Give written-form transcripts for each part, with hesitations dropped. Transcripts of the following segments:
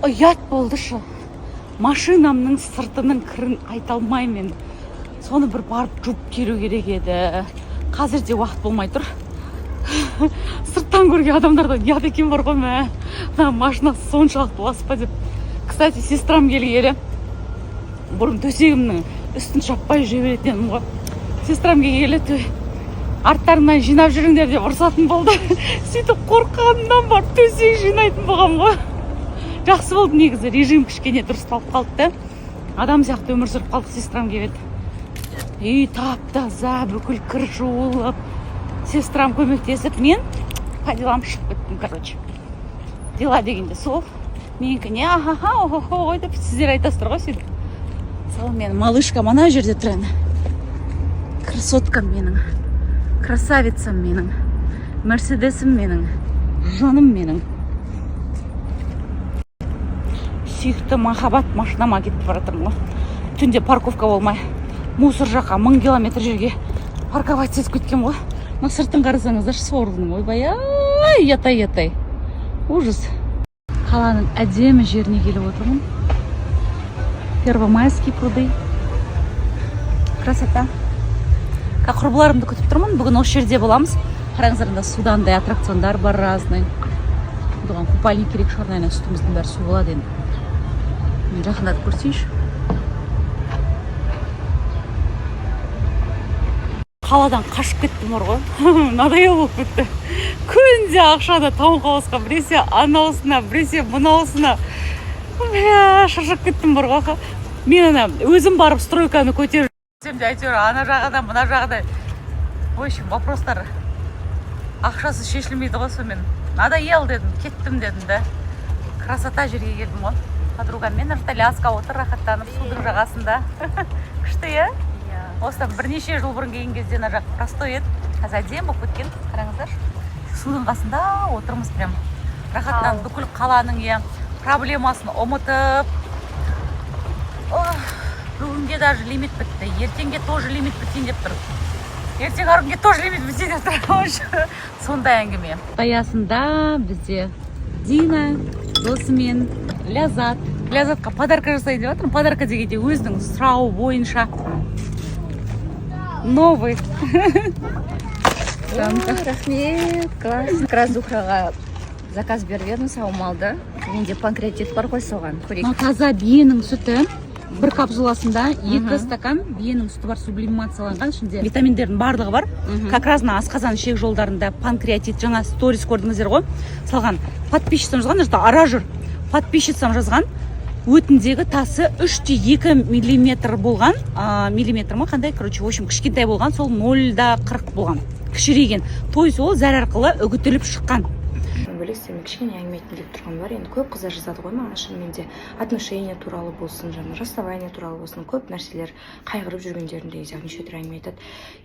ұят болдышы. Машинамның сыртының кірін айта алмаймын. Соны бір барып жуып келу керек еді. Қазірде уақыт болмай тұр. Сырттан көрген адамдардан ұят екен бар ғой мә. Машинасы соншалықты лас па деп. Кстати, сестрам келгелі. Бұрын төсегімнің үстін шаппай жіберетінмін ғой. Сестрам келгелі арттарынан жинап жүріңдер деп ұрсатын болды. Сөйтіп қорққанымнан барып төсек жинайтын болғам ғой. Жақсы болды негізі, режим кішкене дұрысталып қалды. Адам сияқты өмір сүріп қалдық, сестрам келеді. Тап-таза, бүкіл кір жуылып, сестрам көмектесіп, мен по делам шығып кеттім, короче. Дела дегенде сол. Менікі не ой деп сіздер айтасыздар ғой сөйтіп. Мысалы мен малышкам ана жерде тұрады. Красоткам менің, красавицам менің, мерседесім менің, жаным менің. Сүйікті махаббат машинама кетіп баратырмын ғой. Түнде парковка болмай, мусор жаққа 1000 километр жерге парковать етіп кеткен ғой. Мына сыртын қарасаңыздар, сорғының ойбай, ятай. Ужас. Қаланың әдемі жеріне келіп отырмын. Первомайские пруды. Красота. Құрбыларымды күтіп тұрмын. Бүгін осы жерде боламыз. Қараңыздарында судандай аттракциондар бар разный. Бұған купальник керек шығар, наверное, үстіміздің бәрі су болады енді. Мен жақындатып көрсейші. Қаладан қашып кеттім ғой. Надоел болып кетті. Күнде ақшада таунхаусқа біресе анаусына, біресе мынаусына. Шаршап кеттім ғой. Мен өзім барып стройканы көтеріп жүрсем де әйтеуір ана жағадан, мына жағадан. В общем, вопростар ақшасы шешілмейді ғой сонымен. Надоел дедім, кеттім дедім да. Красота жерге келдім ғой. Подругаммен ырталяска отыр, рахаттанып судың жағасында. Күшті, е? Осыдан бірнеше жыл бұрын келген кезде мына жақ простой еді. Қазір әдемі болып кеткен. Қараңыздар. Судың қасында отырмыз прям. Рахаттанып бүкіл қаланың проблемасын ұмытып. Бүгінге даже лимит бітті. Ертеңге тоже лимит бітсін деп тұр. Ертең арғынге тоже лимит бітсін деп тұр. Сондай әңгіме. Аясында бізде Дина досымен Лязат. Лязатқа подарка жасайын деп жатырмын. Подарка дегенде өзінің сұрауы бойынша. Новый. Рахмет, класс. Крас Зухраға заказ беріп едім, саумалды. Менде панкреатит бар ғой соған. Таза биенің сүті. Бір капсуласында 2 стакан биенің сүті бар, сублимацияланған. Ішінде витаминдердің барлығы бар. Как раз асқазан ішек жолдарында панкреатит, жаңа сторис көрдіңіздер ғой. Салған подписчицам жазған, ара жүр. Подписчицам жазған. Өтіндегі тасы 3,2 миллиметр болған. Миллиметр ма қандай? Короче, в общем, кішкентай болған, сол 0,40 болған. Кішірейген. То есть ол зәр арқылы үгітіліп шыққан. Бөлек сен кішкене әңгіме айтайын деп тұрған бар. Енді көп қыздар жазады ғой маған шынымен де отношения туралы болсын, расставание туралы болсын, көп нәрселер қайғырып жүргендерін деген сияқты неше түрлі әңгіме айтады.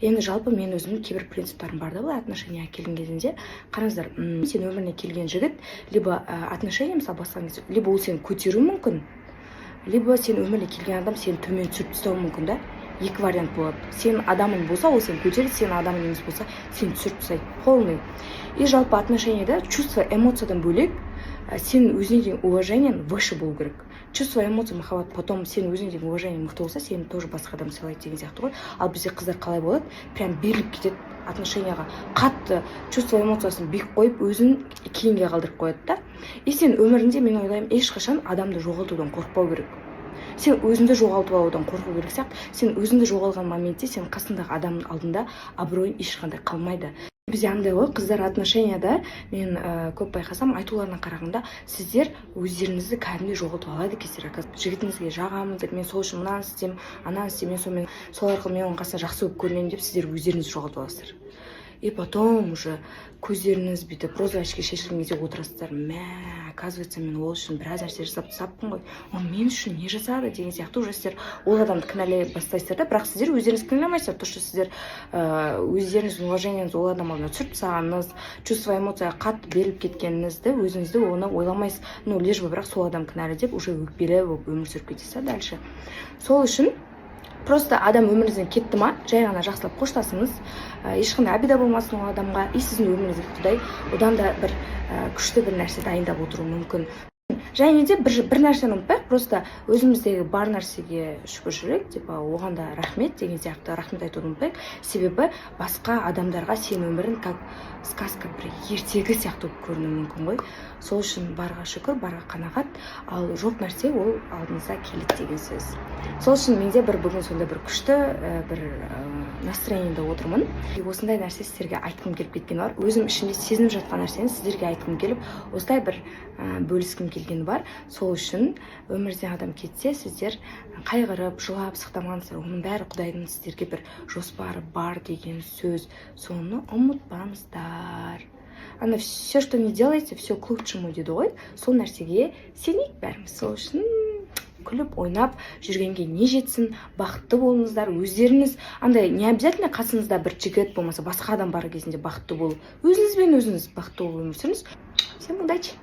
Енді жалпы мен өзімнің кейбір принциптарым бар да, бұл отношенияға келген кезінде. Қараңыздар, сен өміріне келген жігіт, либо отношения мысалы бастаған кезде, либо ол сені көтеруі мүмкін, либо сен өміріне келген адам сені төмен түсіріп тастауы мүмкін да. Екі вариант болады. Сен адамың болса, ол сені көтереді, сен адамың емес болса, сені түсіріп тастайды. Полный. И жалпы отношенияда чувство, эмоциядан бөлек, сен өзіне деген уважениең выше болу керек. Чувство, эмоция, махаббат, потом сен өзіне деген уважениең мықты болса, сені тоже басқа адам сыйлайды деген сияқты ғой. Ал бізде қыздар қалай болады? Прям беріліп кетеді отношенияға. Қатты чувство, эмоциясын биік қойып, өзін кейінге қалдырып қояды да. И сен өмірінде, мен ойлаймын, ешқашан адамды жоғалтудан қорықпау керек. Сен өзіңді жоғалтып алудан қорқу керек сияқты. Сен өзіңді жоғалған моментте сен қасындағы адамның алдында абыройың ешқандай қалмайды. Бізде андай ғой, қыздар отношенияда мен көп байқасам, айтуларына қарағанда, сіздер өздеріңізді кәдімгідей жоғалтып алады екенсіздер. Жігітіңізге жағамын деп, мен сол үшін мынаны істеймін, ананы істеймін, сонымен сол арқылы мен оның қасында жақсы болып көрінемін деп, сіздер өздеріңізді жоғалтып аласыздар. И потом уже көздеріңіз бүйтіп прозрачка шешілген кезде отырасыздар. Оказывается, мен ол үшін біраз нәрсе жасап тастаппын ғой. Ол мен үшін не жасады деген сияқты уже сіздер ол адамды кінәлай бастайсыздар да, бірақ сіздер өздеріңіз кінәламайсыздар. То, что сіздер өздеріңіздің уважениеңізді ол адам алдына түсіріп тастағаныңыз, чувство, эмоцияға қатты беріліп кеткеніңізді, өзіңізді оны ойламайсыз. Ну, лишь бы бірақ сол адам кінәлі деп уже өкпелі болып өмір сүріп кетесіз дальше. Сол үшін просто адам өміріңізден кетті ма, жай ғана жақсылап қоштасыңыз, ешқандай обида болмасын ол адамға, и сіздің өміріңізге Құдай одан да бір күшті бір нәрсе дайындап отыруы мүмкін. және де бір нәрсені ұмытпайық, просто өзіміздегі бар нәрсеге шүкіршілік, типа оған да рахмет деген сияқты рахмет айтуды ұмытпайық. Себебі басқа адамдарға сен өмірін как сказка, бір ертегі сияқты болып көрінуі мүмкін ғой. Сол үшін барға шүкір, барға қанағат, ал жоқ нәрсе ол алдыңызда келеді деген сөз. Сол үшін менде бүгін сондай бір күшті бір настроениеде отырмын. Осындай нәрсе сіздерге айтқым келіп кеткені бар. Өзім ішімде сезініп жатқан нәрсені сіздерге айтқым келіп, осылай бір бөліскім келгені бар. Сол үшін өмірден адам кетсе, сіздер қайғырып, жылап, сықтамаңыздар. Оның бәрі Құдайдың сіздерге бір жоспары бар деген сөз. Соны ұмытпаңыздар. Ана все, что не делаете, все к лучшему дейді ғой. Сол нәрсеге сенейік бәріміз. Сол үшін күліп, ойнап жүргенге не жетсін, бақытты болыңыздар. Өздеріңіз, андай не обязательно қасыңызда бір жігіт болмаса, басқа адам бар кезінде бақытты болу. Өзіңізбен өзіңіз бақытты болып өмір сүріңіз. Всем удачи!